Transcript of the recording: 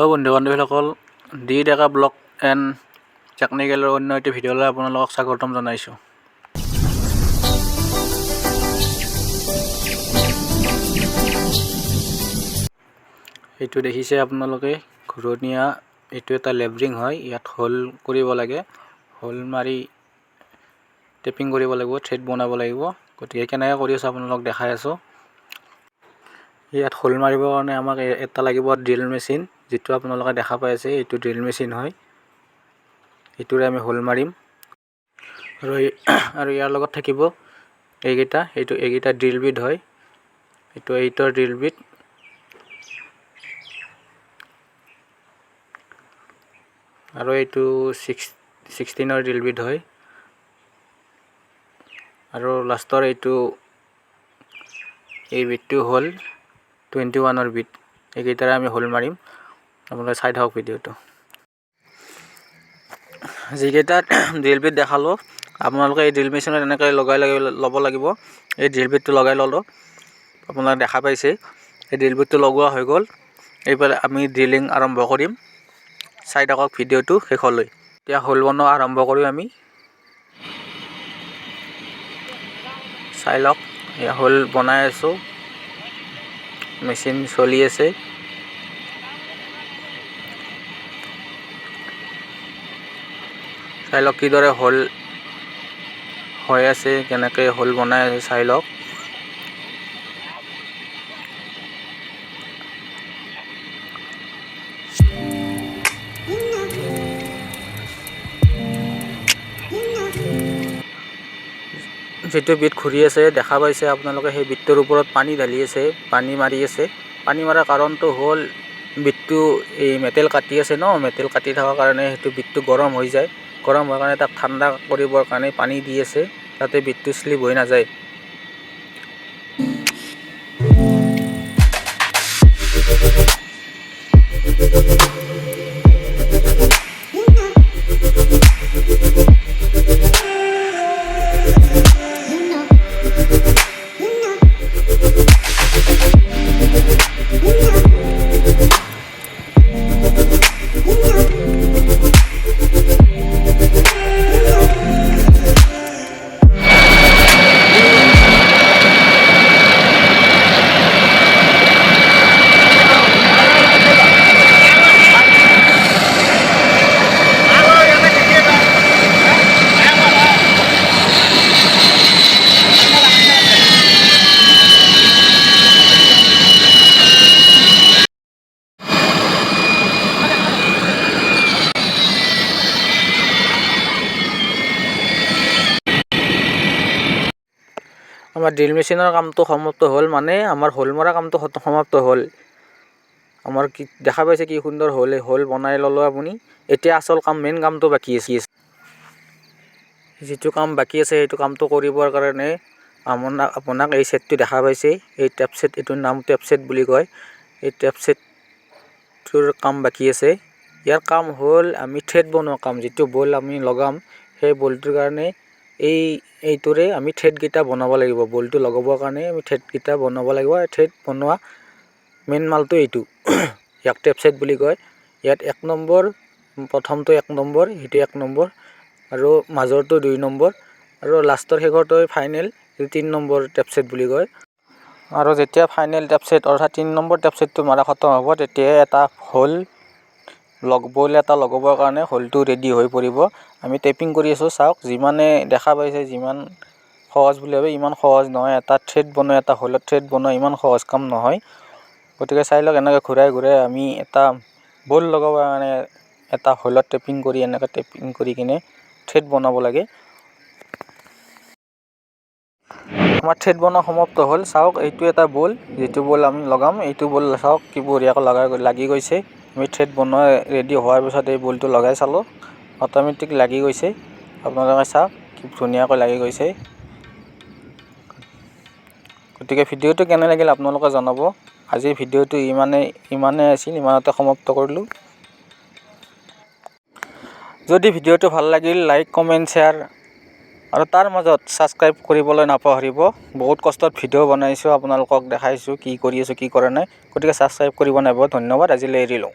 Hello' বন্ধু-বান্ধৱীসকল, D Deka blog and টেকনিকেলৰ অন্য এটি ভিডিঅ'লৈ আপোনালোকক স্বাগতম জনাইছোঁ। এইটো দেখিছে আপোনালোকে ঘূৰণীয়া, এইটো এটা লেব্ৰিং হয়। ইয়াত হোল কৰিব লাগে, হোল মাৰি টেপিং কৰিব লাগিব, থ্ৰেড বনাব লাগিব। গতিকে কেনেকৈ কৰি আছোঁ আপোনালোকক দেখাই আছোঁ। ইয়াত হোল মাৰিবৰ কাৰণে আমাক এটা লাগিব ড্ৰিল মেচিন, যিটো আপোনালোকে দেখা পাই আছে। এইটো ড্ৰিল মেচিন হয়, এইটোৰে আমি হোল মাৰিম। আৰু ইয়াৰ লগত থাকিব এইকেইটা ড্ৰিল বিট হয়। এইটো 8ৰ ড্ৰিল বিট। আৰু এইটো 16ৰ ড্ৰিল বিট হয়। আৰু লাষ্টৰ এই বিটটো হ'ল 21ৰ বিট। এইকেইটাৰে আমি হোল মাৰিম। আপোনালোকে চাই থাকক ভিডিঅ'টো। যিকেইটা ড্ৰিল বিট দেখালোঁ, আপোনালোকে এই ড্ৰিল মেচিনত এনেকৈ লগাই ল'ব লাগিব। এই ড্ৰিল বিটটো লগাই ল'লোঁ, আপোনালোকে দেখা পাইছে। এই ড্ৰিল বিটটো লগোৱা হৈ গ'ল। এইফালে আমি ড্ৰিলিং আৰম্ভ কৰিম। চাই থাকক ভিডিঅ'টো শেষলৈ। এতিয়া হোল বনোৱা আৰম্ভ কৰিম আমি। চাই লওক, এয়া হোল বনাই আছোঁ, মেচিন চলি আছে। চাই লওক কিদৰে হোল হৈ আছে, কেনেকৈ হোল বনাই আছে চাই লওক। যিটো বিট ঘূৰি আছে দেখা পাইছে আপোনালোকে, সেই বিটটোৰ ওপৰত পানী ঢালি আছে, পানী মাৰি আছে। পানী মৰাৰ কাৰণটো হ'ল বিটটো এই মেটেল কাটি আছে ন, মেটেল কাটি থকাৰ কাৰণে সেইটো বিটটো গৰম হৈ যায়। গৰম হোৱাৰ কাৰণে তাক ঠাণ্ডা কৰিবৰ কাৰণে পানী দি আছে, যাতে বিটটো শ্লিপ হৈ নাযায়। আমাৰ ড্ৰিল মেচিনৰ কামটো সমাপ্ত হ'ল, মানে আমাৰ হোল মৰা কামটো সমাপ্ত হ'ল। আমাৰ কি দেখা পাইছে, কি সুন্দৰ হোল বনাই ল'লোঁ আপুনি। এতিয়া আচল মেইন কামটো বাকী আছে। যিটো কাম বাকী আছে সেইটো কামটো কৰিবৰ কাৰণে আপোনাক এই ছেটটো দেখা পাইছে। এই টেপ ছেট, এইটোৰ নাম টেপ ছেট বুলি কয়। এই টেপ ছেটটোৰ কাম বাকী আছে। ইয়াৰ কাম হ'ল আমি থ্ৰেড বনোৱা কাম। যিটো বল আমি লগাম, সেই বলটোৰ কাৰণে এইটোৰে আমি থ্ৰেডকেইটা বনাব লাগিব। বলটো লগাবৰ কাৰণে আমি থ্ৰেডকেইটা বনাব লাগিব। থ্ৰেড বনোৱা মেইন মালটো এইটো, ইয়াক টেপ ছেট বুলি কয়। ইয়াত 1 নম্বৰ, প্ৰথমটো 1 নম্বৰ, সেইটো 1 নম্বৰ, আৰু মাজৰটো 2 নম্বৰ, আৰু লাষ্টৰ শেষৰটো ফাইনেল, সেইটো 3 নম্বৰ টেপ ছেট বুলি কয়। আৰু যেতিয়া ফাইনেল টেপ ছেট অৰ্থাৎ 3 নম্বৰ টেপ ছেটটো মাৰা খতম হ'ব, তেতিয়াই এটা বল এটা লগাবৰ কাৰণে হোলটো ৰেডি হৈ পৰিব। আমি টেপিং কৰি আছোঁ, চাওক। যিমানে দেখা পাইছে, যিমান সহজ বুলি ভাবে, ইমান সহজ নহয়। এটা থ্ৰেড বনোৱা, এটা হোলত থ্ৰেড বনোৱা ইমান সহজ কাম নহয়। গতিকে চাই লওক, এনেকৈ ঘূৰাই আমি এটা বল লগাবৰ কাৰণে এটা হোলত টেপিং কৰি, এনেকৈ টেপিং কৰি কিনে থ্ৰেড বনাব লাগে। আমাৰ থ্ৰেড বনোৱা সমাপ্ত হ'ল। চাওক, এইটো এটা বল, যিটো বল আমি লগাম। এইটো বল চাওক কি বঢ়িয়াকৈ লাগি গৈছে। আমি থ্ৰেড বনোৱা ৰেডি হোৱাৰ পিছত এই বলটো লগাই চালোঁ, অট'মেটিক লাগি গৈছে। আপোনালোকে চাওক কি ধুনীয়াকৈ লাগি গৈছে। গতিকে ভিডিঅ'টো কেনে লাগিল আপোনালোকে জনাব। আজিৰ ভিডিঅ'টো ইমানেই আছিল, ইমানতে সমাপ্ত কৰিলোঁ। যদি ভিডিঅ'টো ভাল লাগিল, লাইক, কমেণ্ট, শ্বেয়াৰ আৰু তাৰ মাজত ছাবস্ক্ৰাইব কৰিবলৈ নাপাহৰিব। বহুত কষ্টত ভিডিঅ' বনাইছোঁ, আপোনালোকক দেখাইছোঁ কি কৰি আছোঁ, কি কৰা নাই। গতিকে ছাবস্ক্ৰাইব কৰিব নাপাহৰিব। ধন্যবাদ, আজিলৈ এৰিলোঁ।